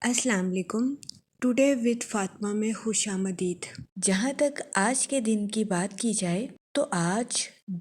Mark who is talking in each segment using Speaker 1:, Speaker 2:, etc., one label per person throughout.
Speaker 1: السلام علیکم۔ Today with Fatima میں خوش آمدید۔ جہاں تک آج کے دن کی بات کی جائے تو آج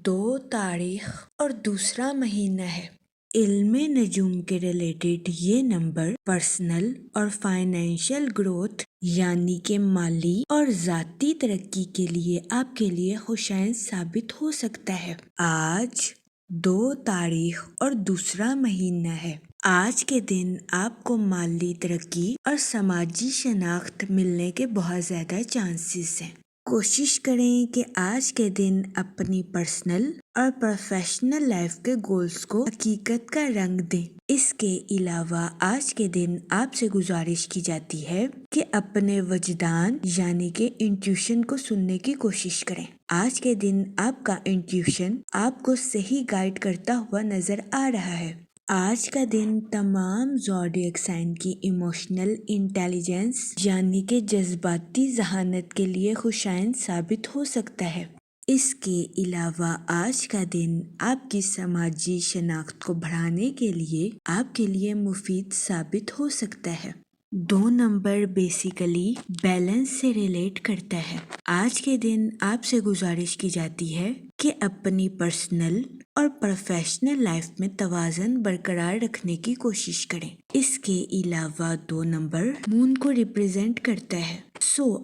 Speaker 1: 2 تاریخ اور دوسرا مہینہ ہے۔ علم نجوم کے ریلیٹڈ یہ نمبر پرسنل اور فائنینشیل گروتھ یعنی کہ مالی اور ذاتی ترقی کے لیے آپ کے لیے خوشائن ثابت ہو سکتا ہے۔ آج 2 تاریخ اور دوسرا مہینہ ہے۔ آج کے دن آپ کو مالی ترقی اور سماجی شناخت ملنے کے بہت زیادہ چانسز ہیں۔ کوشش کریں کہ آج کے دن اپنی پرسنل اور پروفیشنل لائف کے گولز کو حقیقت کا رنگ دیں۔ اس کے علاوہ آج کے دن آپ سے گزارش کی جاتی ہے کہ اپنے وجدان یعنی کہ انٹیوشن کو سننے کی کوشش کریں۔ آج کے دن آپ کا انٹیوشن آپ کو صحیح گائیڈ کرتا ہوا نظر آ رہا ہے۔ آج کا دن تمام زوڈیک سائن کی ایموشنل انٹیلیجنس یعنی کہ جذباتی ذہانت کے لیے خوشائن ثابت ہو سکتا ہے۔ اس کے علاوہ آج کا دن آپ کی سماجی شناخت کو بڑھانے کے لیے آپ کے لیے مفید ثابت ہو سکتا ہے۔ 2 نمبر بیسیکلی بیلنس سے ریلیٹ کرتا ہے۔ آج کے دن آپ سے گزارش کی جاتی ہے کہ اپنی پرسنل اور پروفیشنل لائف میں توازن برقرار رکھنے کی کوشش کریں۔ اس کے علاوہ 2 نمبر مون کو ریپریزنٹ کرتا ہے۔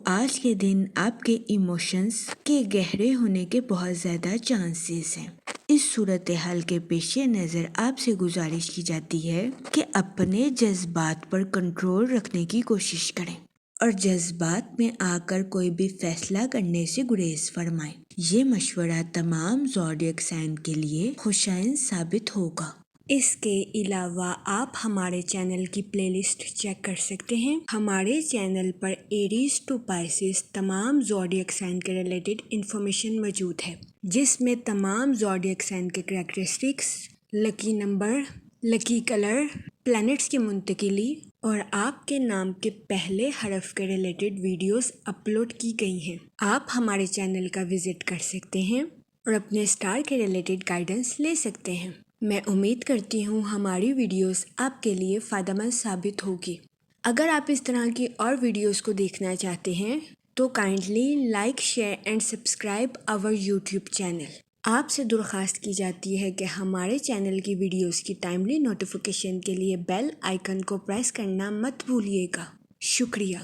Speaker 1: آج کے دن آپ کے ایموشنز کے گہرے ہونے کے بہت زیادہ چانسز ہیں۔ اس صورتحال کے پیش نظر آپ سے گزارش کی جاتی ہے کہ اپنے جذبات پر کنٹرول رکھنے کی کوشش کریں اور جذبات میں آ کر کوئی بھی فیصلہ کرنے سے گریز فرمائیں۔ یہ مشورہ تمام زوڈیک سائن کے لیے خوشائن ثابت ہوگا۔ اس کے علاوہ آپ ہمارے چینل کی پلے لسٹ چیک کر سکتے ہیں۔ ہمارے چینل پر ایریز ٹو پائسز تمام زوڈیک سائن کے ریلیٹڈ انفارمیشن موجود ہے، جس میں تمام زوڈیک سائن کے کریکٹرسٹکس، لکی نمبر، لکی کلر، پلانٹس کی منتقلی اور آپ کے نام کے پہلے حرف کے ریلیٹڈ ویڈیوز اپلوڈ کی گئی ہیں۔ آپ ہمارے چینل کا وزٹ کر سکتے ہیں اور اپنے اسٹار کے ریلیٹڈ گائیڈنس لے سکتے ہیں۔ میں امید کرتی ہوں ہماری ویڈیوز آپ کے لیے فائدہ مند ثابت ہوگی۔ اگر آپ اس طرح کی اور ویڈیوز کو دیکھنا چاہتے ہیں تو kindly like, share and subscribe our YouTube channel. آپ سے درخواست کی جاتی ہے کہ ہمارے چینل کی ویڈیوز کی ٹائملی نوٹیفیکیشن کے لیے بیل آئیکن کو پریس کرنا مت بھولیے گا۔ شکریہ۔